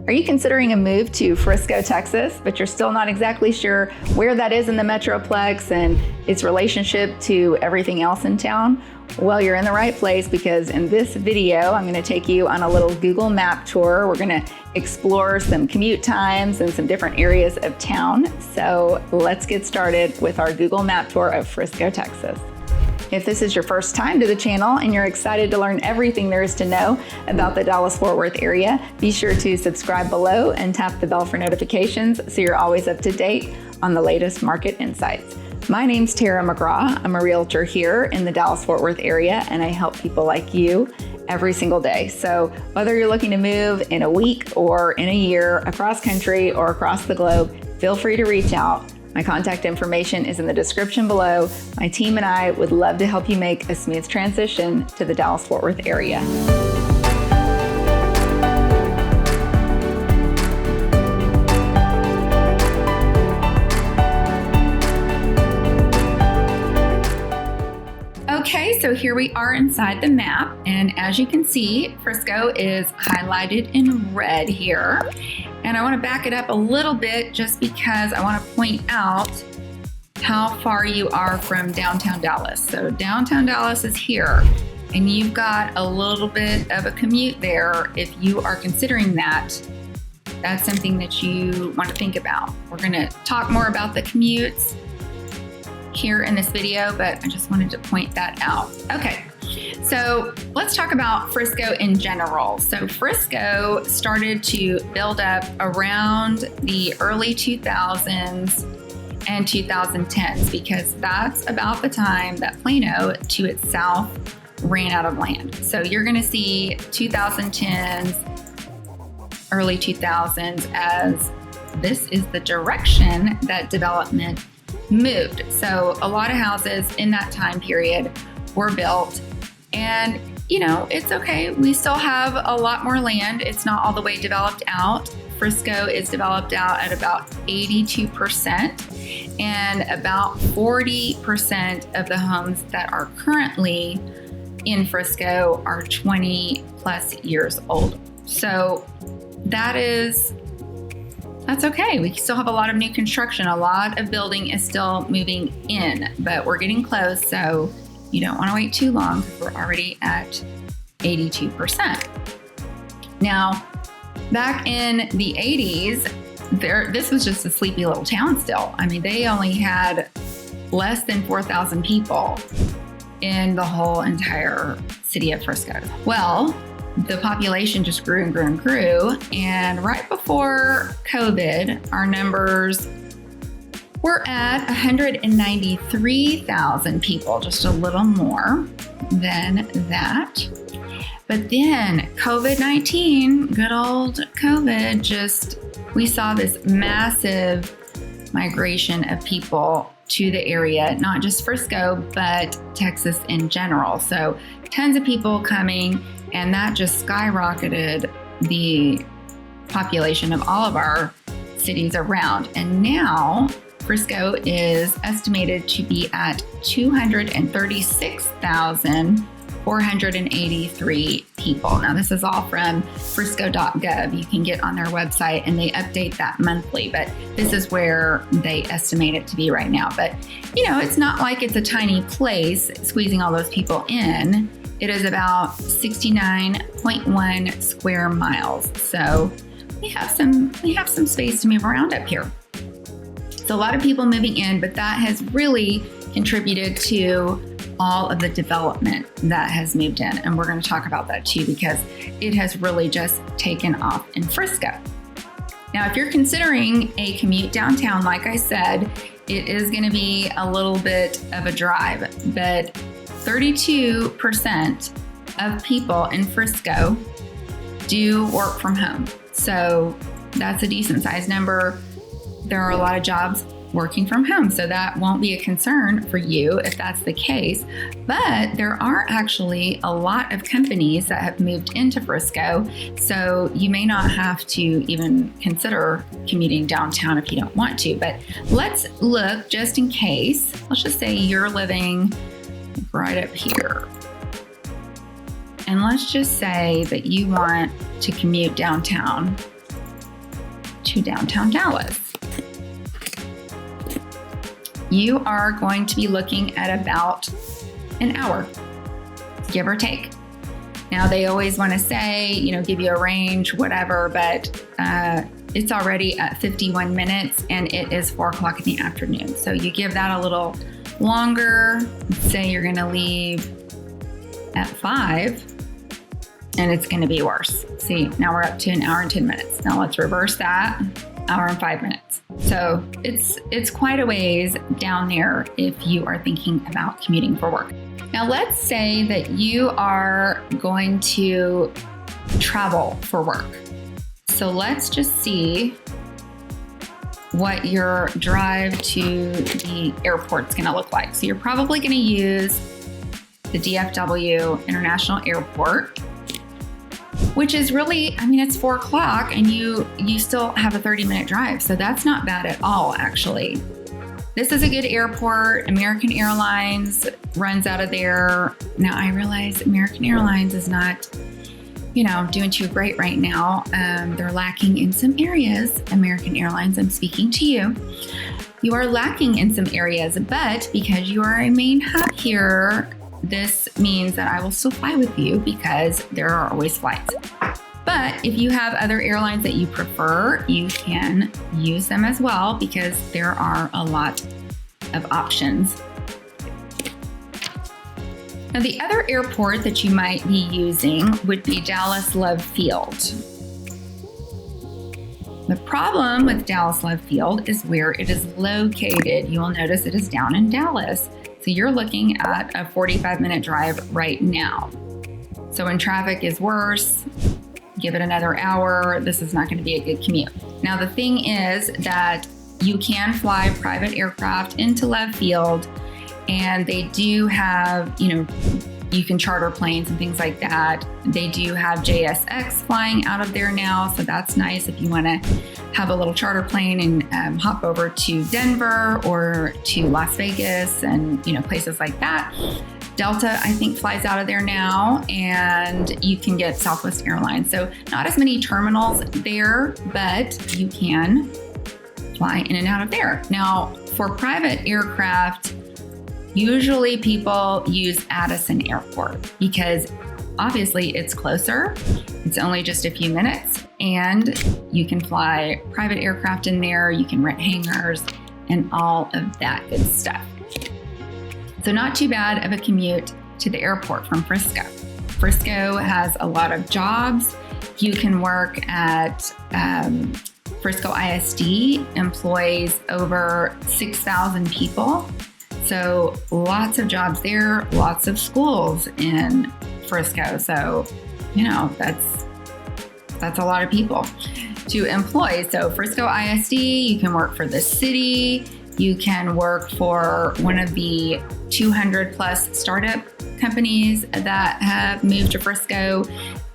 Are you considering a move to Frisco, Texas, but you're still not exactly sure where that is in the Metroplex and its relationship to everything else in town? Well, you're in the right place, because in this video, I'm going to take you on a little Google map tour. We're going to explore some commute times and some different areas of town. So let's get started with our Google map tour of Frisco, Texas. If this is your first time to the channel and you're excited to learn everything there is to know about the Dallas-Fort Worth area, be sure to subscribe below and tap the bell for notifications so you're always up to date on the latest market insights. My name's Tara McGraw. I'm a realtor here in the Dallas-Fort Worth area, and I help people like you every single day. So whether you're looking to move in a week or in a year, across country or across the globe, feel free to reach out. My contact information is in the description below. My team and I would love to help you make a smooth transition to the Dallas-Fort Worth area. Okay, so here we are inside the map, and as you can see, Frisco is highlighted in red here. And I want to back it up a little bit just because I want to point out how far you are from downtown Dallas. So downtown Dallas is here, and you've got a little bit of a commute there. If you are considering that, that's something that you want to think about. We're going to talk more about the commutes here in this video, but I just wanted to point that out. Okay, so let's talk about Frisco in general. So Frisco started to build up around the early 2000s and 2010s, because that's about the time that Plano to its south ran out of land. So you're going to see 2010s, early 2000s, as this is the direction that development moved. So a lot of houses in that time period were built, and you know, it's okay. We still have a lot more land. It's not all the way developed out. Frisco is developed out at about 82%, and about 40% of the homes that are currently in Frisco are 20 plus years old. So that's okay. We still have a lot of new construction. A lot of building is still moving in, but we're getting close. So you don't want to wait too long, because we're already at 82%. Now, back in the 80s, this was just a sleepy little town still. I mean, they only had less than 4,000 people in the whole entire city of Frisco. Well, the population just grew and grew and grew. And right before COVID, our numbers were at 193,000 people, just a little more than that. But then COVID-19, good old COVID, we saw this massive migration of people to the area, not just Frisco, but Texas in general. So tons of people coming, and that just skyrocketed the population of all of our cities around. And now Frisco is estimated to be at 236,483 people. Now, this is all from frisco.gov. You can get on their website, and they update that monthly, but this is where they estimate it to be right now. But, you know, it's not like it's a tiny place squeezing all those people in. It is about 69.1 square miles. So we have some space to move around up here. So a lot of people moving in, but that has really contributed to all of the development that has moved in. And we're going to talk about that too, because it has really just taken off in Frisco. Now, if you're considering a commute downtown, like I said, it is going to be a little bit of a drive, but 32% of people in Frisco do work from home. So that's a decent sized number. There are a lot of jobs working from home, so that won't be a concern for you if that's the case. But there are actually a lot of companies that have moved into Frisco, so you may not have to even consider commuting downtown if you don't want to. But let's look just in case. Let's just say you're living right up here. And let's just say that you want to commute downtown to downtown Dallas. You are going to be looking at about an hour, give or take. Now, they always want to say, give you a range, whatever, but it's already at 51 minutes and it is 4 o'clock in the afternoon. So you give that a little longer. Say you're going to leave at 5 and it's going to be worse. See, now we're up to an hour and 10 minutes. Now let's reverse that, hour and 5 minutes. So it's quite a ways down there if you are thinking about commuting for work. Now let's say that you are going to travel for work. So let's just see what your drive to the airport is going to look like. So you're probably going to use the DFW International Airport, which is really, it's 4 o'clock and you still have a 30-minute drive. So that's not bad at all, actually. This is a good airport. American Airlines runs out of there. Now, I realize American Airlines is not, doing too great right now. They're lacking in some areas. American Airlines, I'm speaking to you. You are lacking in some areas, but because you are a main hub here, this means that I will still fly with you because there are always flights. But if you have other airlines that you prefer, you can use them as well because there are a lot of options. Now, the other airport that you might be using would be Dallas Love Field. The problem with Dallas Love Field is where it is located. You will notice it is down in Dallas. So you're looking at a 45-minute drive right now. So when traffic is worse, give it another hour. This is not going to be a good commute. Now, the thing is that you can fly private aircraft into Love Field, and they do have, you can charter planes and things like that. They do have JSX flying out of there now, so that's nice if you want to have a little charter plane and hop over to Denver or to Las Vegas and, places like that. Delta, I think, flies out of there now, and you can get Southwest Airlines. So not as many terminals there, but you can fly in and out of there. Now, for private aircraft, usually people use Addison Airport because obviously it's closer. It's only just a few minutes, and you can fly private aircraft in there. You can rent hangars and all of that good stuff. So not too bad of a commute to the airport from Frisco. Frisco has a lot of jobs. You can work at Frisco ISD, employs over 6,000 people. So lots of jobs there, lots of schools in Frisco. So, that's a lot of people to employ. So Frisco ISD, you can work for the city. You can work for one of the 200 plus startup companies that have moved to Frisco.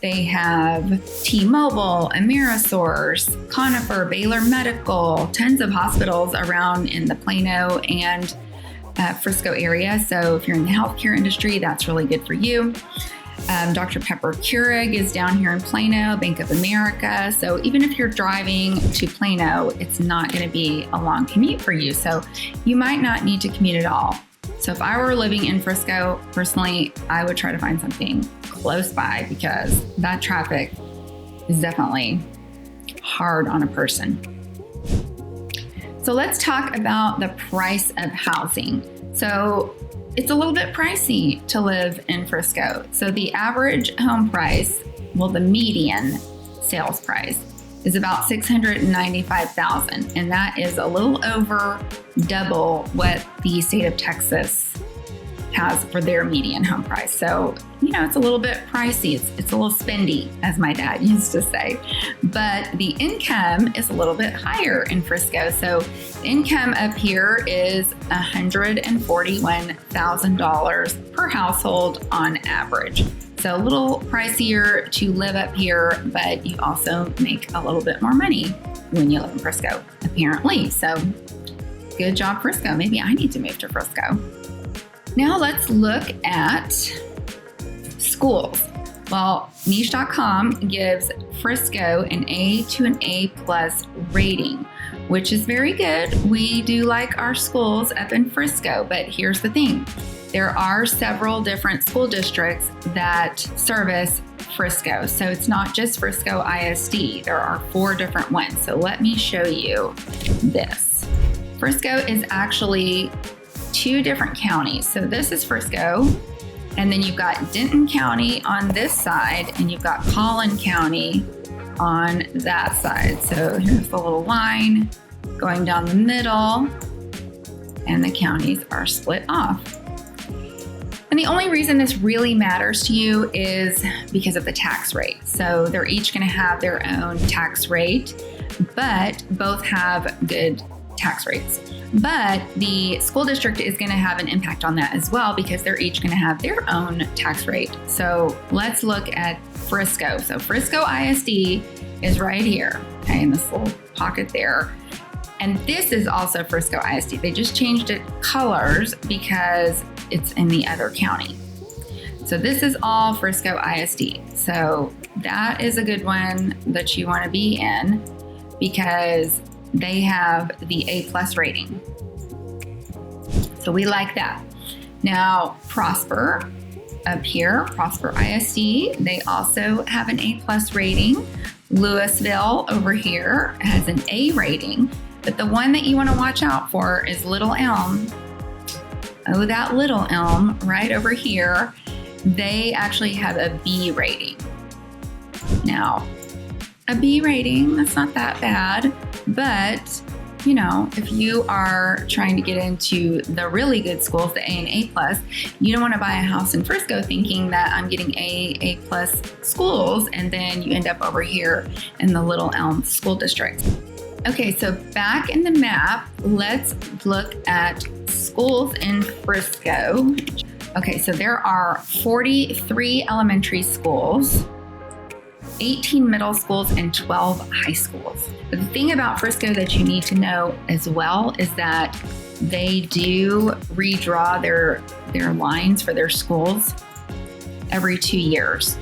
They have T-Mobile, Amerisource, Conifer, Baylor Medical, tons of hospitals around in the Plano and Frisco area. So if you're in the healthcare industry, that's really good for you. Dr. Pepper Keurig is down here in Plano, Bank of America. So even if you're driving to Plano, it's not going to be a long commute for you. So you might not need to commute at all. So if I were living in Frisco, personally, I would try to find something close by because that traffic is definitely hard on a person. So let's talk about the price of housing. So it's a little bit pricey to live in Frisco. So the average home price, the median sales price is about $695,000, and that is a little over double what the state of Texas has for their median home price. So, it's a little bit pricey. It's a little spendy, as my dad used to say. But the income is a little bit higher in Frisco. So the income up here is $141,000 per household on average. So a little pricier to live up here, but you also make a little bit more money when you live in Frisco, apparently. So good job, Frisco. Maybe I need to move to Frisco. Now let's look at schools. Well, niche.com gives Frisco an A to an A plus rating, which is very good. We do like our schools up in Frisco, but here's the thing. There are several different school districts that service Frisco. So it's not just Frisco ISD. There are 4 different ones. So let me show you this. Frisco is actually 2 different counties. So this is Frisco, and then you've got Denton County on this side, and you've got Collin County on that side. So here's the little line going down the middle, and the counties are split off. And the only reason this really matters to you is because of the tax rate. So they're each going to have their own tax rate, but both have good tax rates. But the school district is going to have an impact on that as well because they're each going to have their own tax rate. So let's look at Frisco. So Frisco ISD is right here, okay, in this little pocket there. And this is also Frisco ISD. They just changed it colors because it's in the other county. So this is all Frisco ISD. So that is a good one that you want to be in because they have the A plus rating. So we like that. Now, Prosper up here, Prosper ISD, they also have an A plus rating. Louisville over here has an A rating, but the one that you want to watch out for is Little Elm. Oh, that Little Elm right over here, they actually have a B rating. Now, a B rating, that's not that bad, but you know, if you are trying to get into the really good schools, the A and A plus, you don't want to buy a house in Frisco thinking that I'm getting A plus schools, and then you end up over here in the Little Elm School District. Okay, so back in the map, let's look at schools in Frisco. Okay, so there are 43 elementary schools, 18 middle schools, and 12 high schools. But the thing about Frisco that you need to know as well is that they do redraw their lines for their schools every 2 years.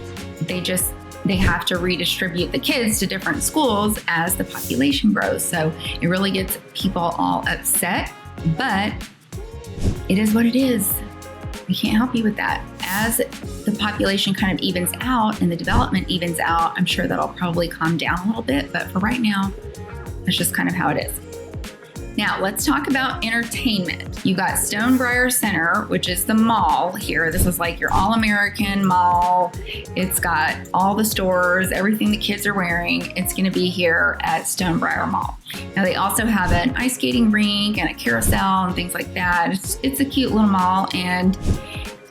They have to redistribute the kids to different schools as the population grows. So it really gets people all upset, but it is what it is. We can't help you with that. As the population kind of evens out and the development evens out, I'm sure that'll probably calm down a little bit, but for right now, that's just kind of how it is. Now, let's talk about entertainment. You got Stonebriar Center, which is the mall here. This is like your all-American mall. It's got all the stores, everything the kids are wearing. It's going to be here at Stonebriar Mall. Now, they also have an ice skating rink and a carousel and things like that. It's a cute little mall, and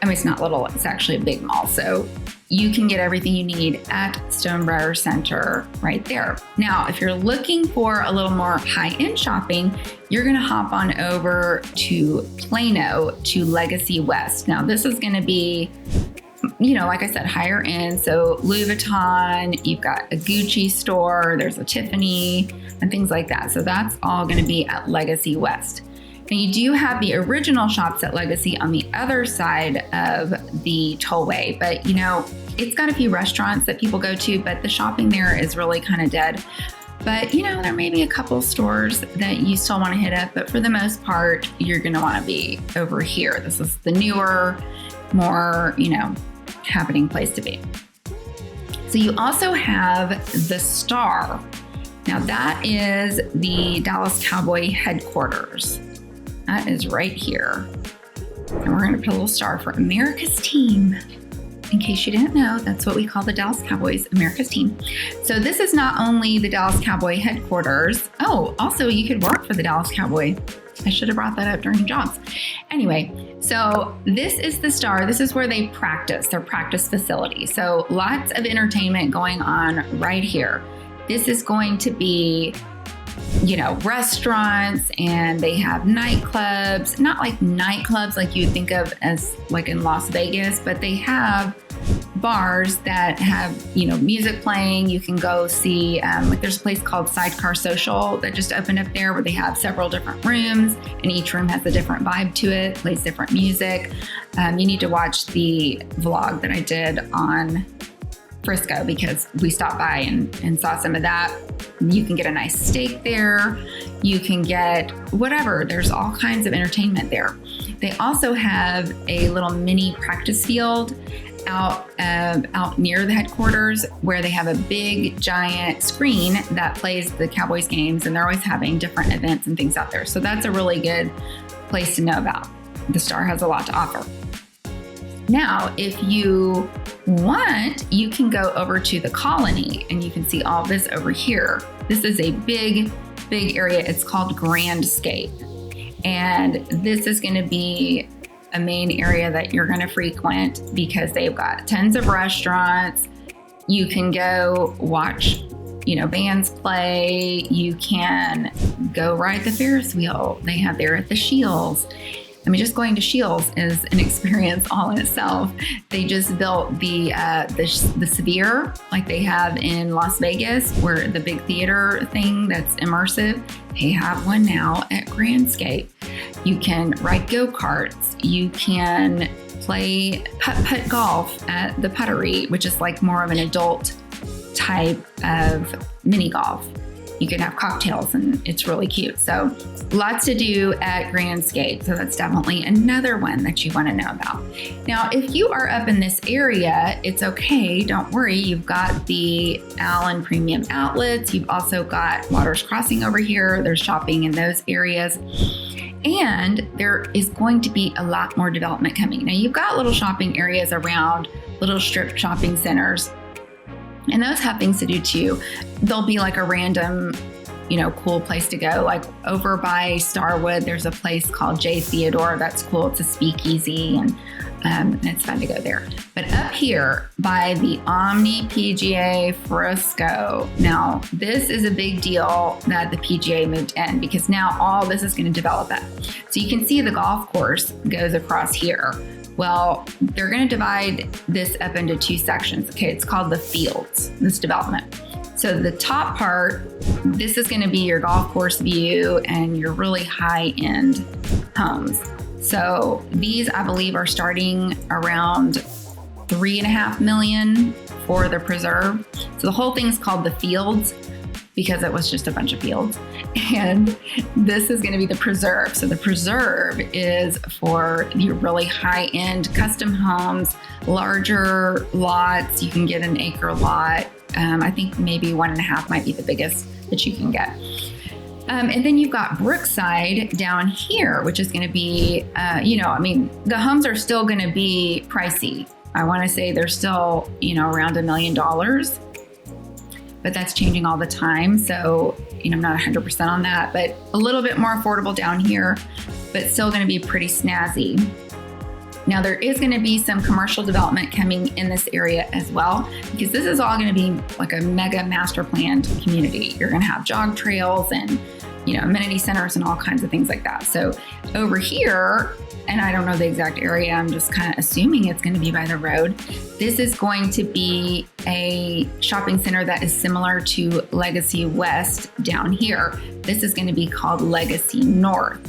I mean, it's not little, it's actually a big mall. So you can get everything you need at Stonebriar Center right there. Now, if you're looking for a little more high-end shopping, you're gonna hop on over to Plano to Legacy West. Now, this is gonna be, you know, like I said, higher end. So Louis Vuitton, you've got a Gucci store, there's a Tiffany, and things like that. So that's all gonna be at Legacy West. Now, you do have the original shops at Legacy on the other side of the tollway, but you know, it's got a few restaurants that people go to, but the shopping there is really kind of dead. But you know, there may be a couple stores that you still want to hit up, but for the most part, you're going to want to be over here. This is the newer, more, you know, happening place to be. So you also have the Star. Now that is the Dallas Cowboy headquarters. That is right here. And we're going to put a little star for America's Team. In case you didn't know, that's what we call the Dallas Cowboys, America's Team. So this is not only the Dallas Cowboy headquarters. Oh, also you could work for the Dallas Cowboy. I should have brought that up during jobs. Anyway, so this is the Star. This is where they practice, their practice facility. So lots of entertainment going on right here. This is going to be, you know, restaurants, and they have nightclubs, not like nightclubs like you would think of as like in Las Vegas, but they have bars that have, you know, music playing. You can go see, like there's a place called Sidecar Social that just opened up there where they have several different rooms, and each room has a different vibe to it, plays different music. You need to watch the vlog that I did on Frisco because we stopped by and saw some of that. You can get a nice steak there. You can get whatever. There's all kinds of entertainment there. They also have a little mini practice field out near the headquarters where they have a big giant screen that plays the Cowboys games, and they're always having different events and things out there. So that's a really good place to know about. The Star has a lot to offer. Now, if you want, you can go over to the Colony and you can see all this over here. This is a big area. It's called Grandscape. And this is going to be a main area that you're going to frequent because they've got tons of restaurants. You can go watch, bands play. You can go ride the Ferris wheel they have there at the Shields. I mean, just going to Shields is an experience all in itself. They just built the Sphere like they have in Las Vegas, where the big theater thing that's immersive. They have one now at Grandscape. You can ride go-karts. You can play putt golf at the Puttery, which is like more of an adult type of mini golf. You can have cocktails and it's really cute. So lots to do at Grandscape. So that's definitely another one that you want to know about. Now, if you are up in this area, it's okay. Don't worry. You've got the Allen Premium Outlets. You've also got Waters Crossing over here. There's shopping in those areas. And there is going to be a lot more development coming. Now, you've got little shopping areas around, little strip shopping centers. And those have things to do too. There'll be like a random, cool place to go. Like over by Starwood, there's a place called J. Theodore. That's cool. It's a speakeasy and it's fun to go there. But up here by the Omni PGA Frisco, now this is a big deal that the PGA moved in because now all this is going to develop it. So you can see the golf course goes across here. Well, they're going to divide this up into two sections. Okay, it's called the fields, this development. So the top part, this is going to be your golf course view and your really high-end homes. So these, I believe, are starting around $3.5 million for the preserve. So the whole thing's called the fields because it was just a bunch of fields. And this is going to be the preserve. So the preserve is for your really high-end custom homes, larger lots. You can get an acre lot. I think maybe 1.5 might be the biggest that you can get. And then you've got Brookside down here, which is going to be, the homes are still going to be pricey. I want to say they're still, around $1 million. But that's changing all the time. So, I'm not 100% on that, but a little bit more affordable down here, but still going to be pretty snazzy. Now, there is going to be some commercial development coming in this area as well, because this is all going to be like a mega master planned community. You're going to have jog trails and, amenity centers and all kinds of things like that. So over here, and I don't know the exact area, I'm just kind of assuming it's going to be by the road. This is going to be a shopping center that is similar to Legacy West down here. This is going to be called Legacy North.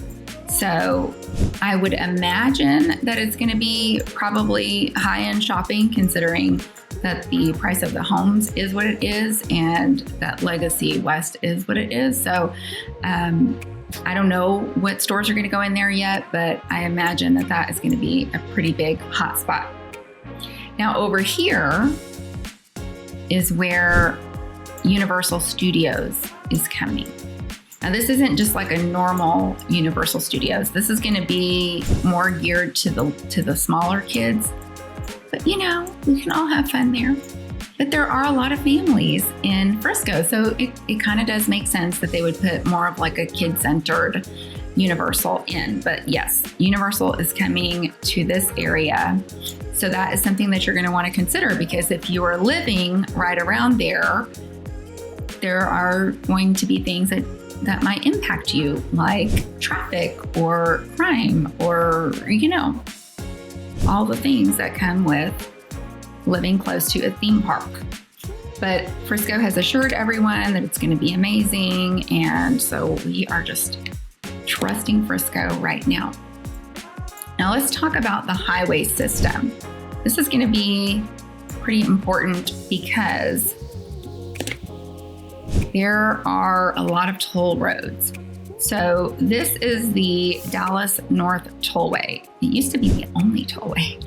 So I would imagine that it's going to be probably high-end shopping, considering that the price of the homes is what it is and that Legacy West is what it is. So I don't know what stores are going to go in there yet, but I imagine that that is going to be a pretty big hot spot. Now over here is where Universal Studios is coming. Now this isn't just like a normal Universal Studios. This is going to be more geared to the smaller kids. But we can all have fun there. But there are a lot of families in Frisco, so it kind of does make sense that they would put more of like a kid-centered Universal in. But yes, Universal is coming to this area. So that is something that you're going to want to consider, because if you are living right around there are going to be things that might impact you, like traffic or crime or, all the things that come with living close to a theme park. But Frisco has assured everyone that it's going to be amazing. And so we are just trusting Frisco right now. Now let's talk about the highway system. This is going to be pretty important because there are a lot of toll roads. So this is the Dallas North Tollway. It used to be the only tollway,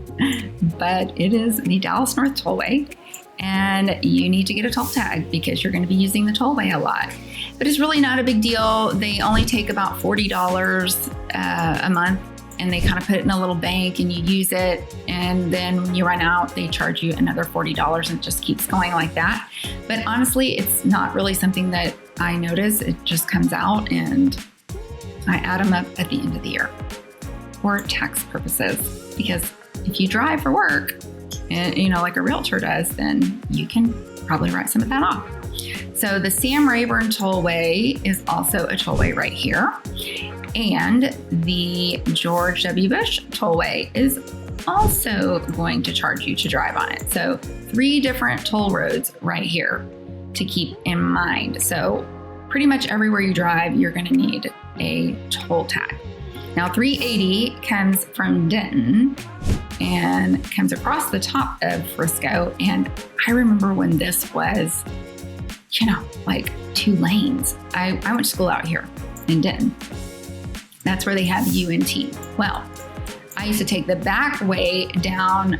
but it is the Dallas North Tollway. And you need to get a toll tag because you're going to be using the tollway a lot. But it's really not a big deal. They only take about $40 a month, and they kind of put it in a little bank and you use it. And then when you run out, they charge you another $40 and it just keeps going like that. But honestly, it's not really something that I notice. It just comes out and I add them up at the end of the year for tax purposes. Because if you drive for work, and like a realtor does, then you can probably write some of that off. So the Sam Rayburn Tollway is also a tollway right here. And the George W. Bush Tollway is also going to charge you to drive on it. So 3 different toll roads right here to keep in mind. So pretty much everywhere you drive, you're going to need a toll tag. Now 380 comes from Denton and comes across the top of Frisco. And I remember when this was, like 2 lanes. I went to school out here in Denton. That's where they have UNT. Well, I used to take the back way down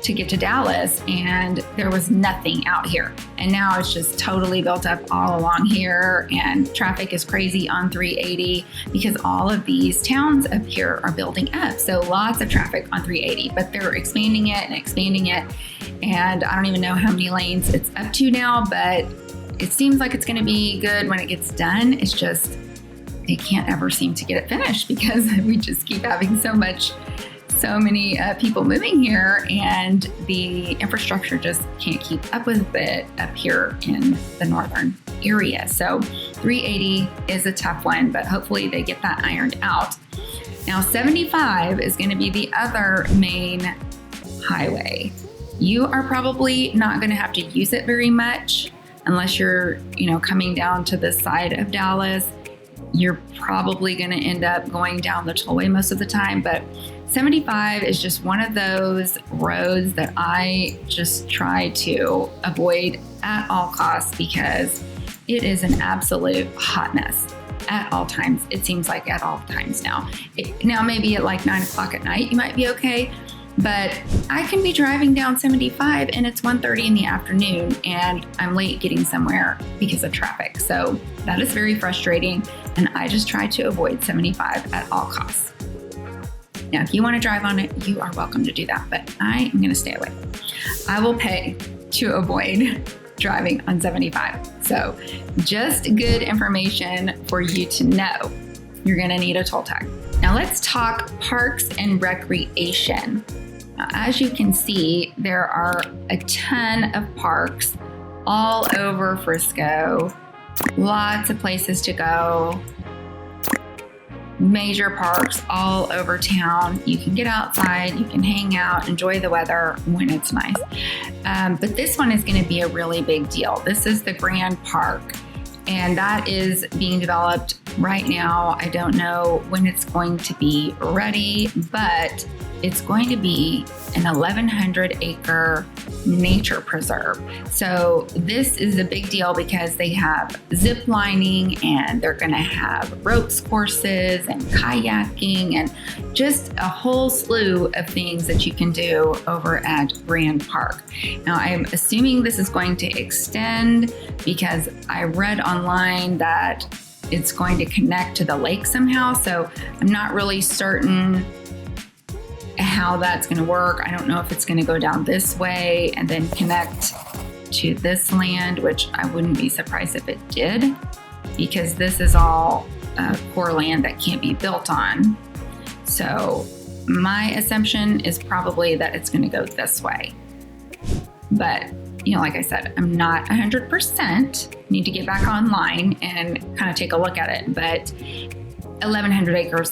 to get to Dallas, and there was nothing out here. And now it's just totally built up all along here, and traffic is crazy on 380 because all of these towns up here are building up. So lots of traffic on 380, but they're expanding it. And I don't even know how many lanes it's up to now, but it seems like it's going to be good when it gets done. It's just, they can't ever seem to get it finished because we just keep having so many people moving here, and the infrastructure just can't keep up with it up here in the northern area. So 380 is a tough one, but hopefully they get that ironed out. Now 75 is going to be the other main highway. You are probably not going to have to use it very much unless you're, coming down to this side of Dallas. You're probably going to end up going down the tollway most of the time, but 75 is just one of those roads that I just try to avoid at all costs because it is an absolute hot mess at all times. It seems like at all times now. Now maybe at like 9 o'clock at night, you might be okay. But I can be driving down 75 and it's 1:30 in the afternoon and I'm late getting somewhere because of traffic. So that is very frustrating. And I just try to avoid 75 at all costs. Now, if you want to drive on it, you are welcome to do that, but I am going to stay away. I will pay to avoid driving on 75. So just good information for you to know. You're going to need a toll tag. Now let's talk parks and recreation. Now, as you can see, there are a ton of parks all over Frisco. Lots of places to go. Major parks all over town. You can get outside, you can hang out, enjoy the weather when it's nice. But this one is going to be a really big deal. This is the Grand Park, and that is being developed right now. I don't know when it's going to be ready, but it's going to be an 1,100 acre nature preserve. So this is a big deal because they have zip lining and they're going to have ropes courses and kayaking and just a whole slew of things that you can do over at Grand Park. Now I'm assuming this is going to extend because I read online that it's going to connect to the lake somehow. So I'm not really certain how that's going to work. I don't know if it's going to go down this way and then connect to this land, which I wouldn't be surprised if it did, because this is all core land that can't be built on. So my assumption is probably that it's going to go this way. But, like I said, I'm not 100%. Need to get back online and kind of take a look at it. But 1,100 acres,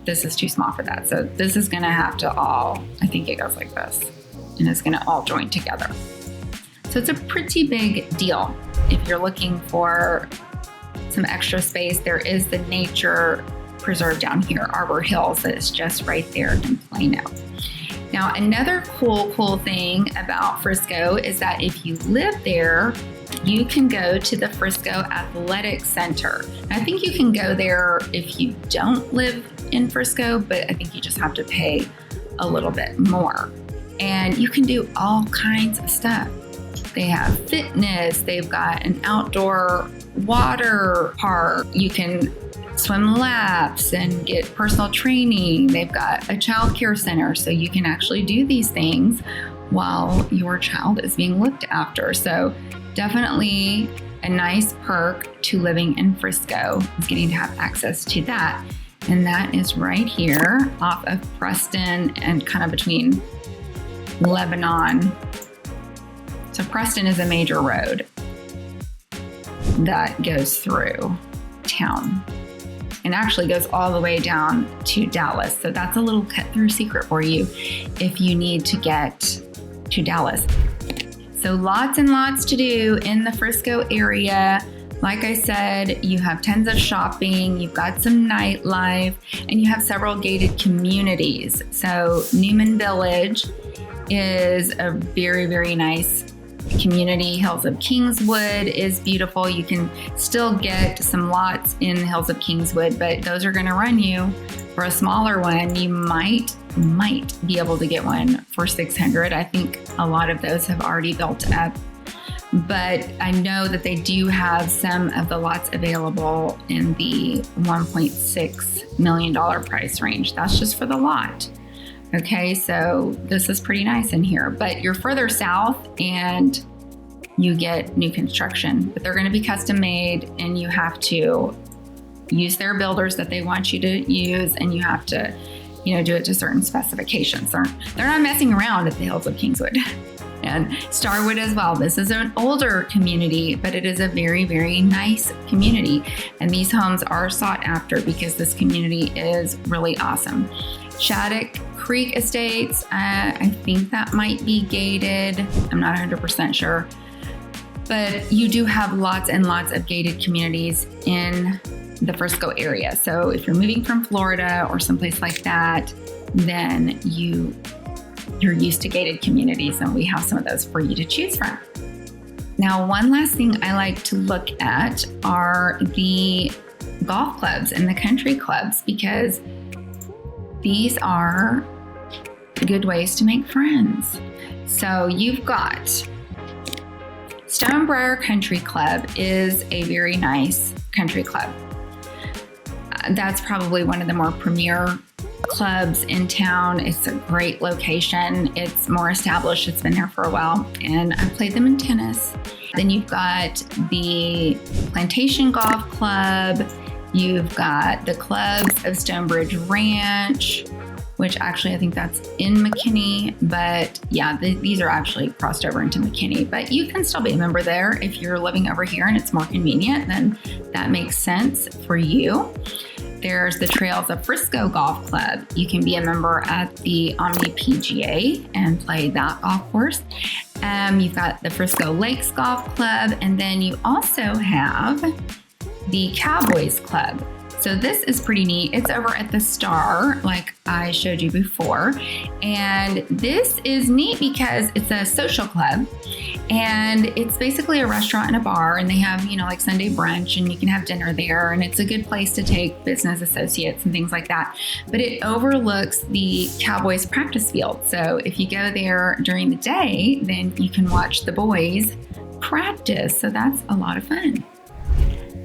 this is too small for that. So this is going to have to all, I think it goes like this, and it's going to all join together. So it's a pretty big deal. If you're looking for some extra space, there is the nature preserve down here, Arbor Hills, that is just right there in Plano. Now, another cool thing about Frisco is that if you live there, you can go to the Frisco Athletic Center. I think you can go there if you don't live in Frisco, but I think you just have to pay a little bit more. And you can do all kinds of stuff. They have fitness, they've got an outdoor water park. You can swim laps and get personal training. They've got a child care center, so you can actually do these things while your child is being looked after. So definitely a nice perk to living in Frisco is getting to have access to that. And that is right here off of Preston and kind of between Lebanon. So Preston is a major road that goes through town and actually goes all the way down to Dallas. So that's a little cut through secret for you if you need to get to Dallas. So lots and lots to do in the Frisco area. Like I said, you have tons of shopping, you've got some nightlife, and you have several gated communities. So Newman Village is a very nice community. Hills of Kingswood is beautiful. You can still get some lots in the Hills of Kingswood, but those are going to run you for a smaller one. You might be able to get one for $600. I think a lot of those have already built up, but I know that they do have some of the lots available in the $1.6 million price range. That's just for the lot. Okay, so this is pretty nice in here, but you're further south and you get new construction, but they're going to be custom made and you have to use their builders that they want you to use, and you have to, do it to certain specifications. They're not messing around at the Hills of Kingswood and Starwood as well. This is an older community, but it is a very nice community. And these homes are sought after because this community is really awesome. Shattuck Creek Estates, I think that might be gated. I'm not 100% sure. But you do have lots and lots of gated communities in the Frisco area. So if you're moving from Florida or someplace like that, then you're used to gated communities, and we have some of those for you to choose from. Now, one last thing I like to look at are the golf clubs and the country clubs, because these are good ways to make friends. So you've got Stonebriar Country Club is a very nice country club. That's probably one of the more premier clubs in town. It's a great location. It's more established. It's been there for a while, and I've played them in tennis. Then you've got the Plantation Golf Club. You've got the clubs of Stonebridge Ranch, which actually I think that's in McKinney, but yeah, these are actually crossed over into McKinney, but you can still be a member there. If you're living over here and it's more convenient, then that makes sense for you. There's the Trails of Frisco Golf Club. You can be a member at the Omni PGA and play that golf course. You've got the Frisco Lakes Golf Club, and then you also have the Cowboys Club. So this is pretty neat. It's over at the Star, like I showed you before. And this is neat because it's a social club, and it's basically a restaurant and a bar, and they have, like Sunday brunch, and you can have dinner there, and it's a good place to take business associates and things like that. But it overlooks the Cowboys practice field. So if you go there during the day, then you can watch the boys practice. So that's a lot of fun.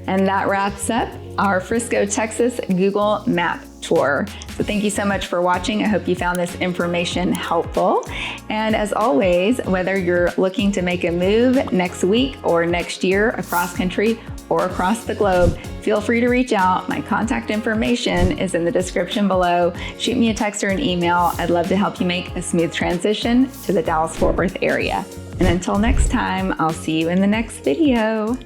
And that wraps up our Frisco, Texas Google Map tour. So thank you so much for watching. I hope you found this information helpful. And as always, whether you're looking to make a move next week or next year across country or across the globe, feel free to reach out. My contact information is in the description below. Shoot me a text or an email. I'd love to help you make a smooth transition to the Dallas-Fort Worth area. And until next time, I'll see you in the next video.